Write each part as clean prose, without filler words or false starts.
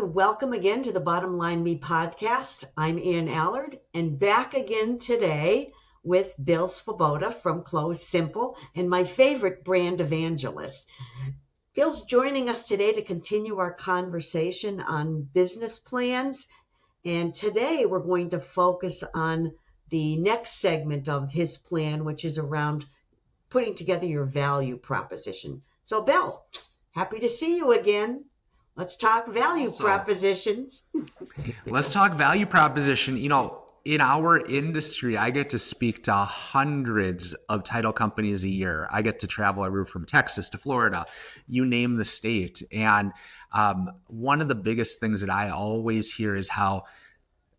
everyone. Welcome again to the Bottom Line Me podcast. I'm Ann Allard and back again today with Bill Svoboda from Close Simple and my favorite brand evangelist. Bill's joining us today to continue our conversation on business plans. And today we're going to focus on the next segment of his plan, which is around putting together your value proposition. So Bill, happy to see you again. Let's talk value propositions. Let's talk value proposition. You know, in our industry, I get to speak to hundreds of title companies a year. I get to travel everywhere from Texas to Florida, you name the state. And one of the biggest things that I always hear is how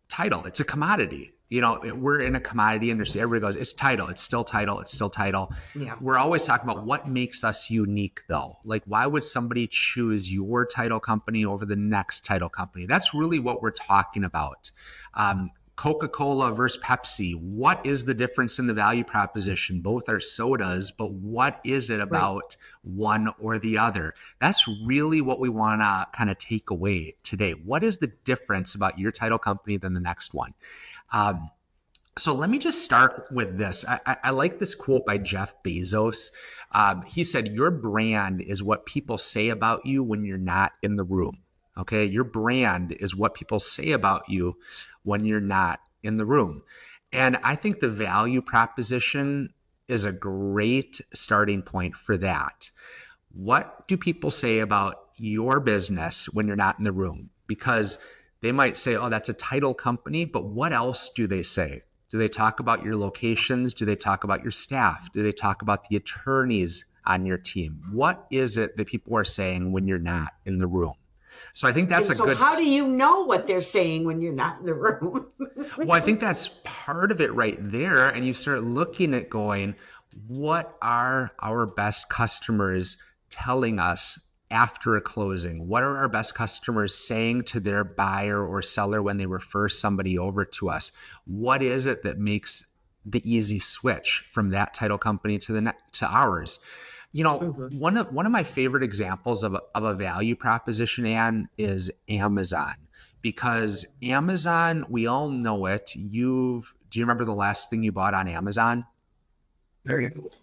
title, it's a commodity. You know, we're in a commodity industry. Everybody goes, it's title. It's still title. It's still title. Yeah. We're always talking about what makes us unique, though. Like, why would somebody choose your title company over the next title company? That's really what we're talking about. Coca-Cola versus Pepsi. What is the difference in the value proposition? Both are sodas, but what is it about one or the other? That's really what we want to kind of take away today. What is the difference about your title company than the next one? So let me just start with this. I like this quote by Jeff Bezos. He said, your brand is what people say about you when you're not in the room. Okay. Your brand is what people say about you when you're not in the room. And I think the value proposition is a great starting point for that. What do people say about your business when you're not in the room? Because they might say, oh, that's a title company, but what else do they say? Do they talk about your locations? Do they talk about your staff? Do they talk about the attorneys on your team? What is it that people are saying when you're not in the room? So I think that's a good... So how do you know what they're saying when you're not in the room? Well, I think that's part of it right there. And you start looking at going, what are our best customers telling us after a closing? What are our best customers saying to their buyer or seller when they refer somebody over to us? What is it that makes the easy switch from that title company to ours? You know, one of my favorite examples of a value proposition, Ann, is Amazon. Because Amazon, we all know it. Do you remember the last thing you bought on Amazon? Very good.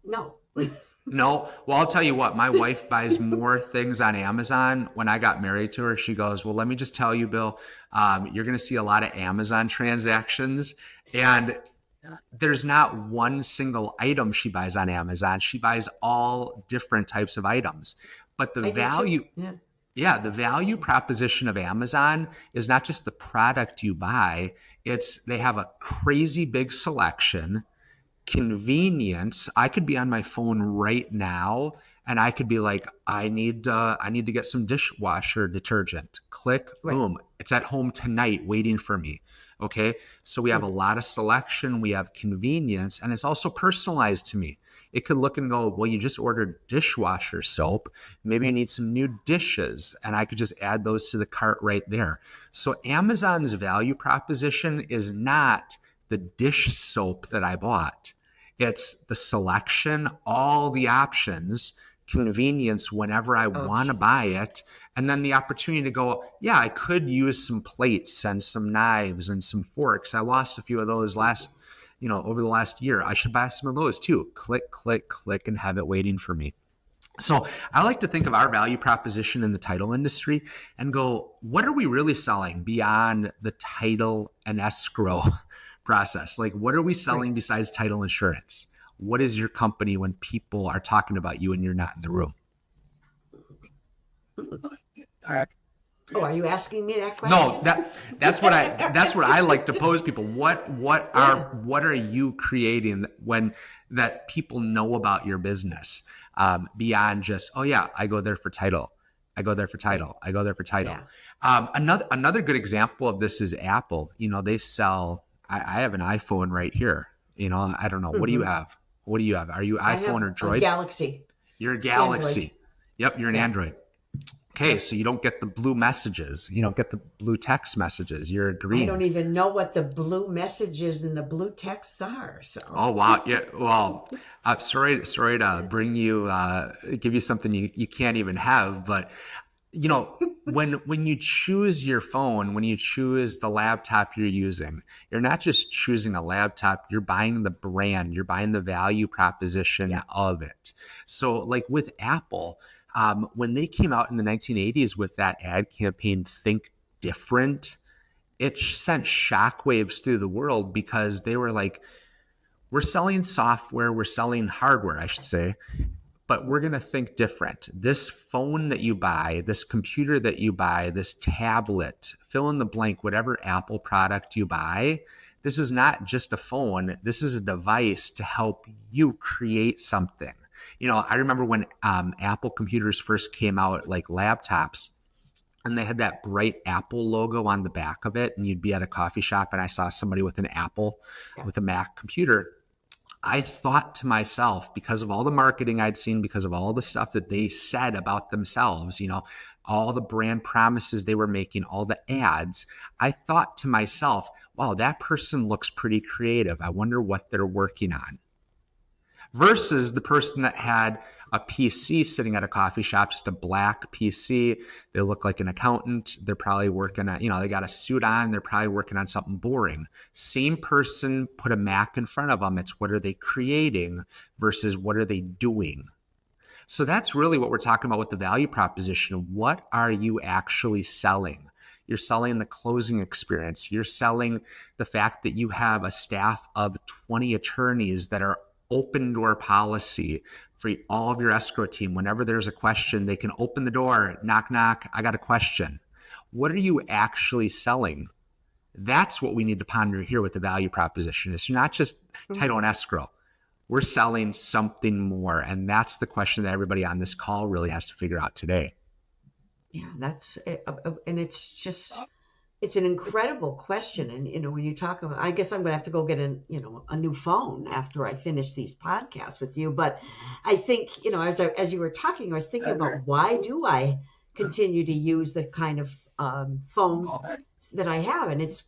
No. No. Well, I'll tell you what, my wife buys more things on Amazon. When I got married to her, she goes, well, let me just tell you, Bill, you're going to see a lot of Amazon transactions. And there's not one single item she buys on Amazon. She buys all different types of items. But the value proposition of Amazon is not just the product you buy. It's they have a crazy big selection. Convenience. I could be on my phone right now and I could be like, I need to get some dishwasher detergent. Click, boom. It's at home tonight waiting for me. Okay. So we have a lot of selection. We have convenience, and it's also personalized to me. It could look and go, well, you just ordered dishwasher soap. Maybe you need some new dishes, and I could just add those to the cart right there. So Amazon's value proposition is not the dish soap that I bought. It's the selection, all the options, convenience whenever I want to buy it, and then the opportunity to go, yeah, I could use some plates and some knives and some forks. I lost a few of those over the last year. I should buy some of those too. Click, click, click, and have it waiting for me. So I like to think of our value proposition in the title industry and go, what are we really selling beyond the title and escrow process? Like, what are we selling besides title insurance? What is your company when people are talking about you and you're not in the room? Oh, are you asking me that question? No, that's what I like to pose people. What are you creating that people know about your business beyond just, oh yeah, I go there for title. I go there for title. I go there for title. Yeah. Another good example of this is Apple. You know, they sell. I have an iPhone right here. You know, I don't know. What do you have? What do you have? Are you iPhone or Droid? Galaxy. You're a Galaxy. Android. Yep, you're an Android. Okay, so you don't get the blue messages. You don't get the blue text messages. You're green. I don't even know what the blue messages and the blue texts are. So. Oh wow! Yeah. Well, sorry to bring you, give you something you can't even have, but when you choose your phone, when you choose the laptop you're using, you're not just choosing a laptop, you're buying the brand, you're buying the value proposition of it. So like with Apple, when they came out in the 1980s with that ad campaign, Think Different, it sent shockwaves through the world because they were like, we're selling software, we're selling hardware, I should say, but we're going to think different. This phone that you buy, this computer that you buy, this tablet, fill in the blank, whatever Apple product you buy, this is not just a phone. This is a device to help you create something. I remember when Apple computers first came out, like laptops, and they had that bright Apple logo on the back of it, and you'd be at a coffee shop and I saw somebody with an Apple, with a Mac computer. I thought to myself, because of all the marketing I'd seen, because of all the stuff that they said about themselves, all the brand promises they were making, all the ads, I thought to myself, wow, that person looks pretty creative. I wonder what they're working on. Versus the person that had a PC sitting at a coffee shop, just a black PC. They look like an accountant. They're probably working at, they got a suit on. They're probably working on something boring. Same person, put a Mac in front of them. It's what are they creating versus what are they doing? So that's really what we're talking about with the value proposition. What are you actually selling? You're selling the closing experience. You're selling the fact that you have a staff of 20 attorneys that are open door policy for all of your escrow team. Whenever there's a question, they can open the door, knock, knock, I got a question. What are you actually selling? That's what we need to ponder here with the value proposition. It's not just title and escrow. We're selling something more. And that's the question that everybody on this call really has to figure out today. Yeah, that's it. And it's an incredible question. And, when you talk about, I guess I'm going to have to go get a new phone after I finish these podcasts with you. But I think, as you were talking, I was thinking about why do I continue to use the kind of phone that I have? And it's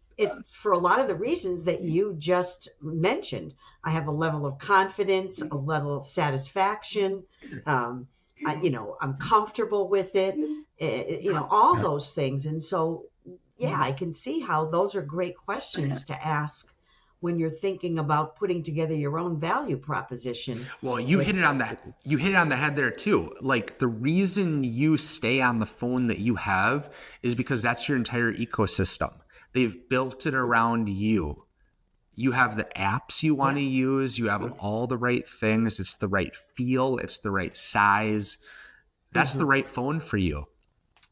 for a lot of the reasons that you just mentioned. I have a level of confidence, a level of satisfaction. I'm comfortable with it, all those things. And so, yeah, I can see how those are great questions to ask when you're thinking about putting together your own value proposition. Well, you hit it on the head there too. Like the reason you stay on the phone that you have is because that's your entire ecosystem. They've built it around you. You have the apps you want to use. You have all the right things. It's the right feel. It's the right size. That's the right phone for you.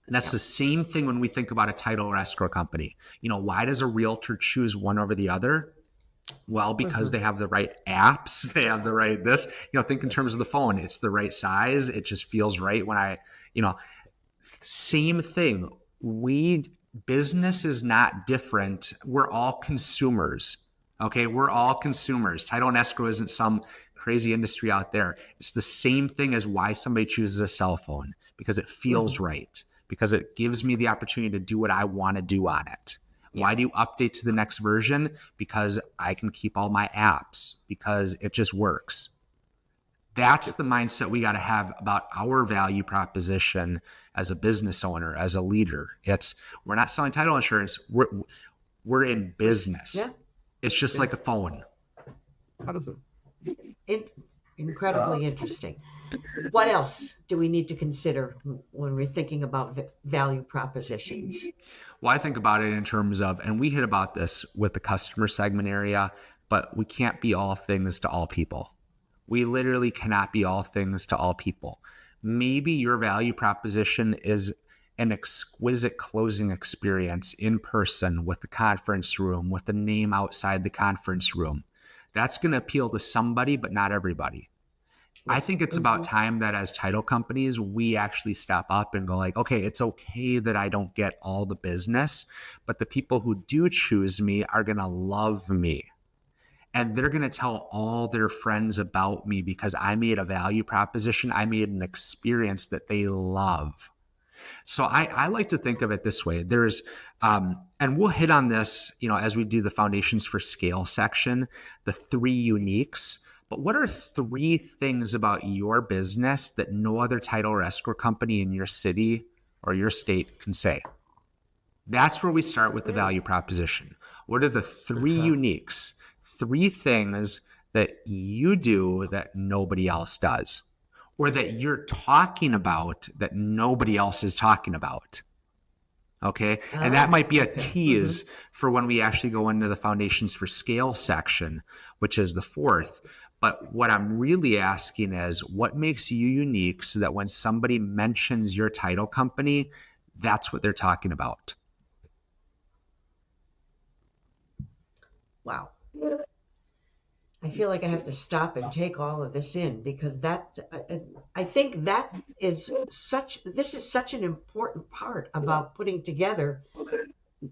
And that's the same thing when we think about a title or escrow company. Why does a realtor choose one over the other? Well, because they have the right apps. They have the right this. Think in terms of the phone. It's the right size. It just feels right when same thing. Business is not different. We're all consumers. Okay, we're all consumers. Title and escrow isn't some crazy industry out there. It's the same thing as why somebody chooses a cell phone, because it feels right. Because it gives me the opportunity to do what I want to do on it. Why do you update to the next version? Because I can keep all my apps, because it just works. That's the mindset we got to have about our value proposition as a business owner, as a leader. We're not selling title insurance. We're in business. Yeah. It's just like a phone. How does it? Incredibly interesting. What else do we need to consider when we're thinking about value propositions? Well, I think about it in terms of, and we hit about this with the customer segment area, but we can't be all things to all people. We literally cannot be all things to all people. Maybe your value proposition is an exquisite closing experience in person with the conference room, with the name outside the conference room. That's going to appeal to somebody, but not everybody. I think it's about time that as title companies, we actually step up and go like, okay, it's okay that I don't get all the business, but the people who do choose me are going to love me. And they're going to tell all their friends about me because I made a value proposition. I made an experience that they love. So I like to think of it this way. There's, and we'll hit on this, as we do the Foundations for Scale section, the 3 uniques. But what are 3 things about your business that no other title or escrow company in your city or your state can say. That's where we start with the value proposition. What are the three uniques, three things that you do that nobody else does, or that you're talking about that nobody else is talking about? Okay. And that might be a tease for when we actually go into the foundations for scale section, which is the fourth. But what I'm really asking is, what makes you unique so that when somebody mentions your title company, that's what they're talking about? Wow. I feel like I have to stop and take all of this in, because I think this is such an important part about putting together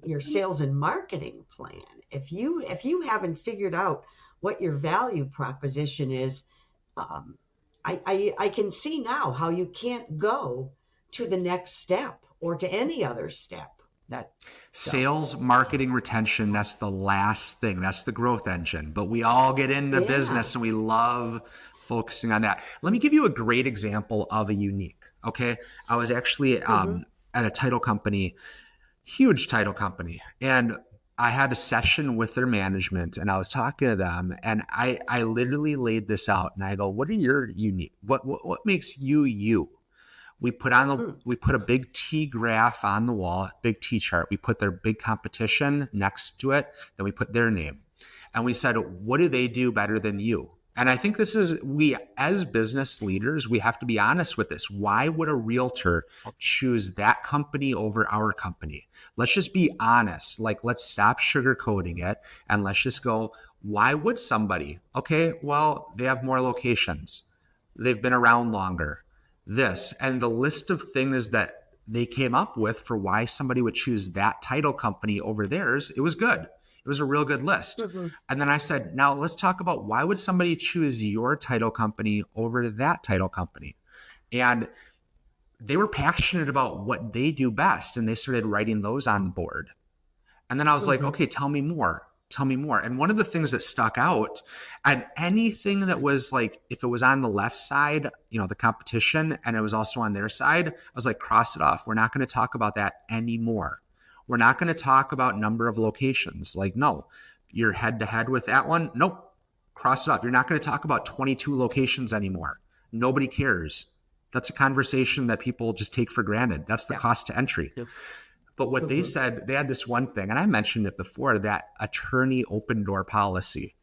your sales and marketing plan. If you haven't figured out what your value proposition is, I can see now how you can't go to the next step or to any other step. Sales, marketing, retention, that's the last thing. That's the growth engine. But we all get into business and we love focusing on that. Let me give you a great example of a unique. Okay. I was actually at a title company, huge title company, and I had a session with their management, and I was talking to them, and I literally laid this out, and I go, what are your unique? What makes you you? We put a big T graph on the wall, big T chart. We put their big competition next to it. Then we put their name. And we said, what do they do better than you? And I think we as business leaders, we have to be honest with this. Why would a realtor choose that company over our company? Let's just be honest. Let's stop sugarcoating it. And let's just go, why would somebody? Okay, well, they have more locations. They've been around longer. This and the list of things that they came up with for why somebody would choose that title company over theirs, it was good. It was a real good list. And then I said, now let's talk about, why would somebody choose your title company over that title company? And they were passionate about what they do best, and they started writing those on the board. And then I was like, okay, tell me more. Tell me more. And one of the things that stuck out, and anything that was if it was on the left side, the competition, and it was also on their side, I was like, cross it off. We're not going to talk about that anymore. We're not going to talk about number of locations. No, you're head to head with that one. Nope. Cross it off. You're not going to talk about 22 locations anymore. Nobody cares. That's a conversation that people just take for granted. That's the cost to entry. Yep. But what they said, they had this one thing, and I mentioned it before, that attorney open door policy.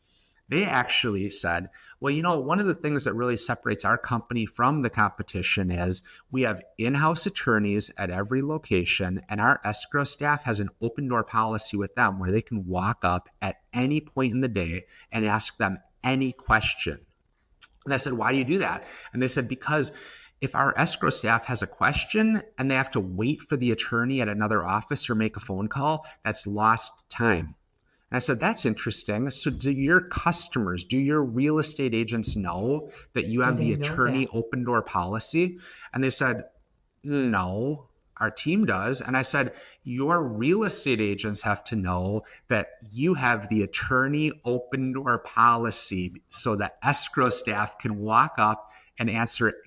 They actually said, well, one of the things that really separates our company from the competition is we have in-house attorneys at every location, and our escrow staff has an open door policy with them where they can walk up at any point in the day and ask them any question. And I said, why do you do that? And they said, because if our escrow staff has a question and they have to wait for the attorney at another office or make a phone call, that's lost time. And I said, that's interesting. So do your customers, do your real estate agents know that you have the attorney open door policy? And they said, no, our team does. And I said, your real estate agents have to know that you have the attorney open door policy so that escrow staff can walk up and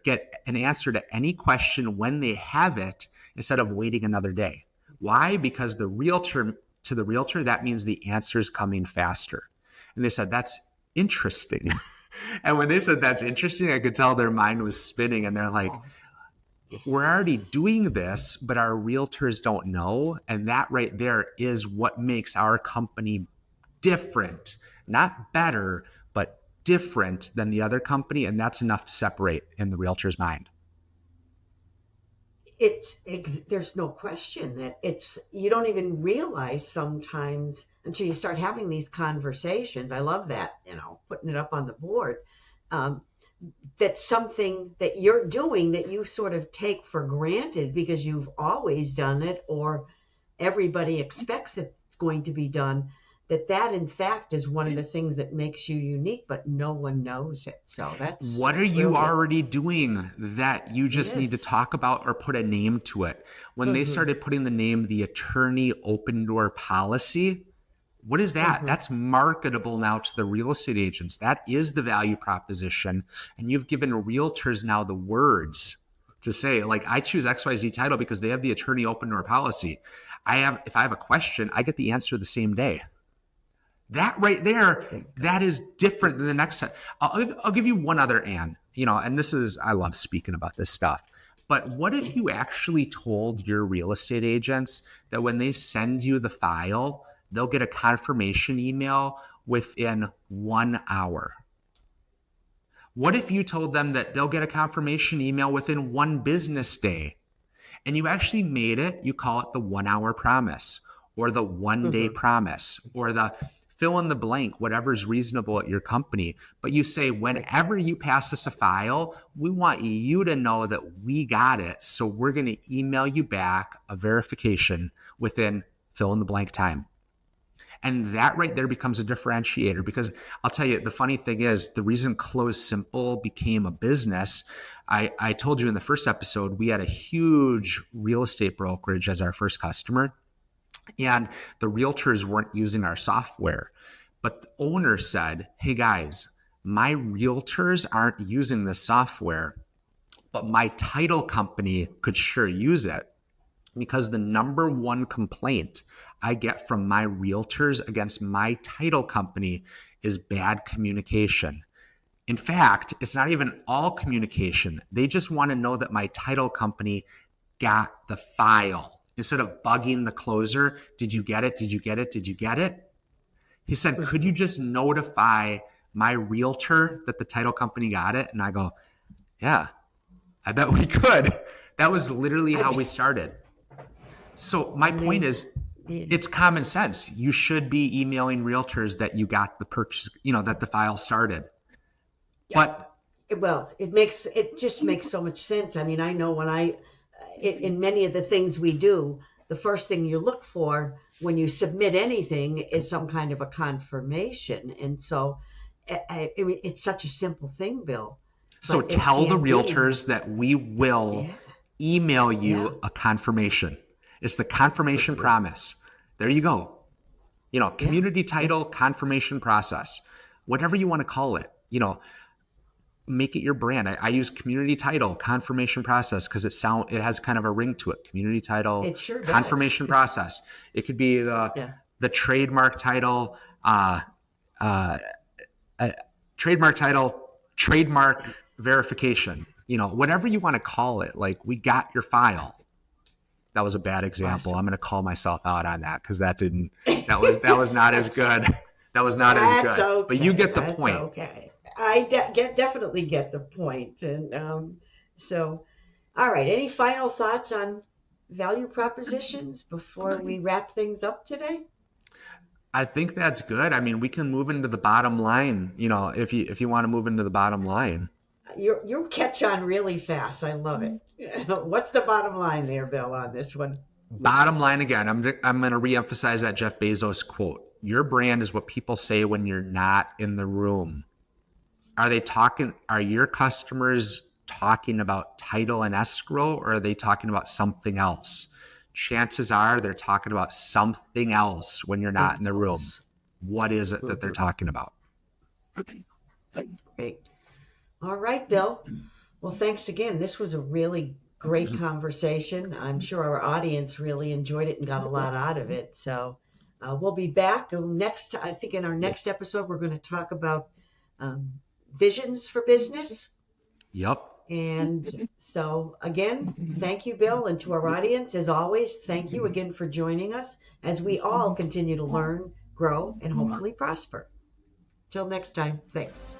get an answer to any question when they have it, instead of waiting another day. Why? Because to the realtor, that means the answer is coming faster. And they said, that's interesting. And when they said that's interesting, I could tell their mind was spinning, and they're like, we're already doing this, but our realtors don't know. And that right there is what makes our company different, not better, but different than the other company. And that's enough to separate in the realtor's mind. There's no question that you don't even realize sometimes until you start having these conversations. I love that, putting it up on the board. That's something that you're doing that you sort of take for granted because you've always done it, or everybody expects it's going to be done. That in fact is one of the things that makes you unique, but no one knows it. So that's what are you already doing that you just need to talk about or put a name to it? When they started putting the name, the attorney open door policy, what is that? That's marketable now to the real estate agents. That is the value proposition. And you've given realtors now the words to say, like, I choose XYZ title because they have the attorney open door policy. If I have a question, I get the answer the same day. That right there, that is different than the next time. I'll give you one other, Ann, and I love speaking about this stuff. But what if you actually told your real estate agents that when they send you the file, they'll get a confirmation email within 1 hour? What if you told them that they'll get a confirmation email within 1 business day? And you actually made it, you call it the 1 hour promise, or the 1 day promise, or the fill in the blank, whatever's reasonable at your company. But you say, whenever you pass us a file, we want you to know that we got it. So we're going to email you back a verification within fill in the blank time. And that right there becomes a differentiator, because I'll tell you, the funny thing is, the reason Close Simple became a business, I told you in the first episode, we had a huge real estate brokerage as our first customer. And the realtors weren't using our software. But the owner said, hey guys, my realtors aren't using this software, but my title company could sure use it. Because the number one complaint I get from my realtors against my title company is bad communication. In fact, it's not even all communication. They just want to know that my title company got the file. Instead of bugging the closer, did you get it? Did you get it? Did you get it? He said, could you just notify my realtor that the title company got it? And I go, yeah, I bet we could. That was literally how we started. So my point is, it's common sense. You should be emailing realtors that you got the purchase, that the file started. Yeah. But it just makes so much sense. I mean, I know when in many of the things we do, the first thing you look for when you submit anything is some kind of a confirmation. And so I mean, it's such a simple thing, Bill. So tell the realtors that we will email you a confirmation. It's the confirmation promise. There you go. Community title, confirmation process, whatever you want to call it, make it your brand. I use community title, confirmation process, because it has kind of a ring to it. Community title, it sure does. Confirmation process. It could be the trademark title, trademark verification, whatever you want to call it. Like, we got your file. That was a bad example. Awesome. I'm going to call myself out on that, because that was not as good. That was not as good. Okay. But you get the point. Okay. I definitely get the point. And so, all right. Any final thoughts on value propositions before we wrap things up today? I think that's good. I mean, we can move into the bottom line, if you want to move into the bottom line. You catch on really fast. I love it. What's the bottom line there, Bill, on this one? Bottom line again, I'm going to reemphasize that Jeff Bezos quote. Your brand is what people say when you're not in the room. Are your customers talking about title and escrow, or are they talking about something else? Chances are they're talking about something else when you're not in the room. What is it that they're talking about? Great. All right, Bill. Well, thanks again. This was a really great conversation. I'm sure our audience really enjoyed it and got a lot out of it. So we'll be back next. I think in our next episode, we're going to talk about visions for business. Yep. And so again, thank you, Bill, and to our audience, as always, thank you again for joining us as we all continue to learn, grow, and hopefully prosper. Till next time, thanks.